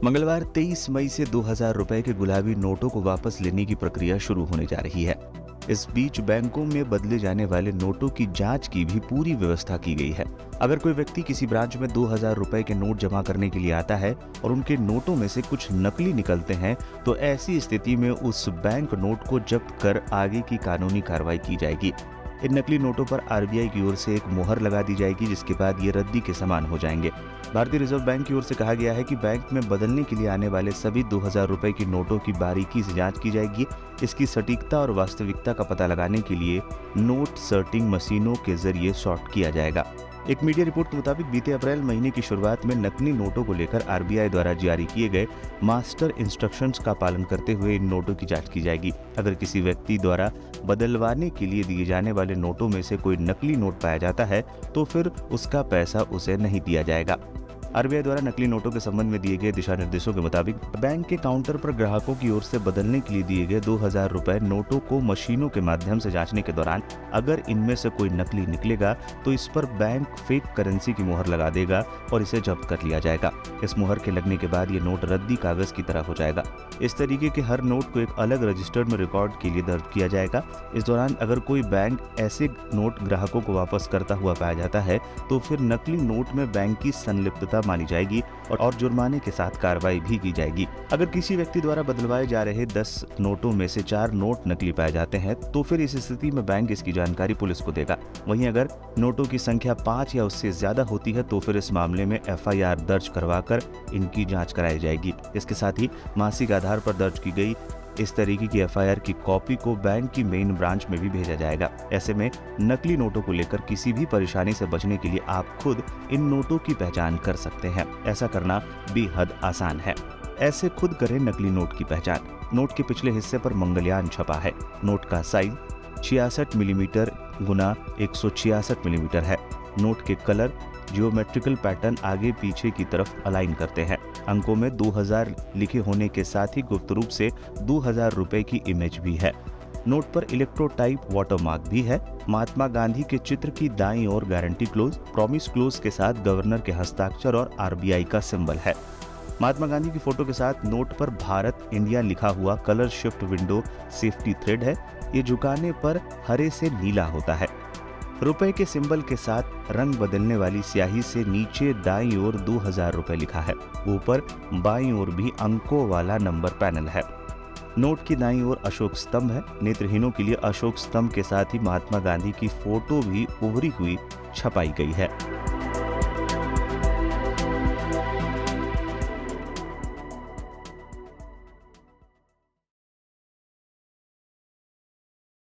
मंगलवार 23 मई से 2000 रुपए के गुलाबी नोटों को वापस लेने की प्रक्रिया शुरू होने जा रही है। इस बीच बैंकों में बदले जाने वाले नोटों की जांच की भी पूरी व्यवस्था की गई है। अगर कोई व्यक्ति किसी ब्रांच में 2000 रुपए के नोट जमा करने के लिए आता है और उनके नोटों में से कुछ नकली निकलते हैं, तो ऐसी स्थिति में उस बैंक नोट को जब्त कर आगे की कानूनी कार्रवाई की जाएगी। इन नकली नोटों पर आरबीआई की ओर से एक मोहर लगा दी जाएगी, जिसके बाद ये रद्दी के समान हो जाएंगे। भारतीय रिजर्व बैंक की ओर से कहा गया है कि बैंक में बदलने के लिए आने वाले सभी 2000 रुपए की नोटों की बारीकी से जांच की जाएगी। इसकी सटीकता और वास्तविकता का पता लगाने के लिए नोट सर्टिंग मशीनों के जरिए सॉर्ट किया जाएगा। एक मीडिया रिपोर्ट के मुताबिक बीते अप्रैल महीने की शुरुआत में नकली नोटों को लेकर आरबीआई द्वारा जारी किए गए मास्टर इंस्ट्रक्शंस का पालन करते हुए इन नोटों की जांच की जाएगी। अगर किसी व्यक्ति द्वारा बदलवाने के लिए दिए जाने वाले नोटों में से कोई नकली नोट पाया जाता है, तो फिर उसका पैसा उसे नहीं दिया जाएगा। आरबीआई द्वारा नकली नोटों के संबंध में दिए गए दिशा निर्देशों के मुताबिक बैंक के काउंटर पर ग्राहकों की ओर से बदलने के लिए दिए गए 2000 रुपए नोटों को मशीनों के माध्यम से जांचने के दौरान अगर इनमें से कोई नकली निकलेगा, तो इस पर बैंक फेक करेंसी की मुहर लगा देगा और इसे जब्त कर लिया जाएगा। इस मुहर के लगने के बाद ये नोट रद्दी कागज की तरह हो जाएगा। इस तरीके के हर नोट को एक अलग रजिस्टर्ड में रिकॉर्ड के लिए दर्ज किया जाएगा। इस दौरान अगर कोई बैंक ऐसे नोट ग्राहकों को वापस करता हुआ पाया जाता है, तो फिर नकली नोट में बैंक की संलिप्तता मानी जाएगी और जुर्माने के साथ कार्रवाई भी की जाएगी। अगर किसी व्यक्ति द्वारा बदलवाए जा रहे 10 नोटों में से 4 नोट नकली पाए जाते हैं, तो फिर इस स्थिति में बैंक इसकी जानकारी पुलिस को देगा। वहीं अगर नोटों की संख्या 5 या उससे ज्यादा होती है, तो फिर इस मामले में एफआईआर दर्ज करवाकर इनकी जांच कराई जाएगी। इसके साथ ही मासिक आधार पर दर्ज की गई इस तरीके की एफआईआर की कॉपी को बैंक की मेन ब्रांच में भी भेजा जाएगा। ऐसे में नकली नोटों को लेकर किसी भी परेशानी से बचने के लिए आप खुद इन नोटों की पहचान कर सकते हैं। ऐसा करना बेहद आसान है। ऐसे खुद करें नकली नोट की पहचान। नोट के पिछले हिस्से पर मंगलयान छपा है। नोट का साइज 66 मिलीमीटर गुना 166 मिलीमीटर है। नोट के कलर जियोमेट्रिकल पैटर्न आगे पीछे की तरफ अलाइन करते हैं। अंकों में 2000 लिखे होने के साथ ही गुप्त रूप से 2000 रुपए की इमेज भी है। नोट पर इलेक्ट्रोटाइप वाटरमार्क भी है। महात्मा गांधी के चित्र की दाईं ओर गारंटी क्लोज, प्रॉमिस क्लोज के साथ गवर्नर के हस्ताक्षर और आरबीआई का सिंबल है। महात्मा गांधी की फोटो के साथ नोट पर भारत इंडिया लिखा हुआ colour shift window safety thread है। ये झुकाने पर हरे से नीला होता है। रुपए के सिंबल के साथ रंग बदलने वाली स्याही से नीचे दाईं ओर 2000 रुपए लिखा है। ऊपर बाईं ओर भी अंकों वाला नंबर पैनल है। नोट की दाईं ओर अशोक स्तंभ है। नेत्रहीनों के लिए अशोक स्तंभ के साथ ही महात्मा गांधी की फोटो भी उभरी हुई छपाई गई है।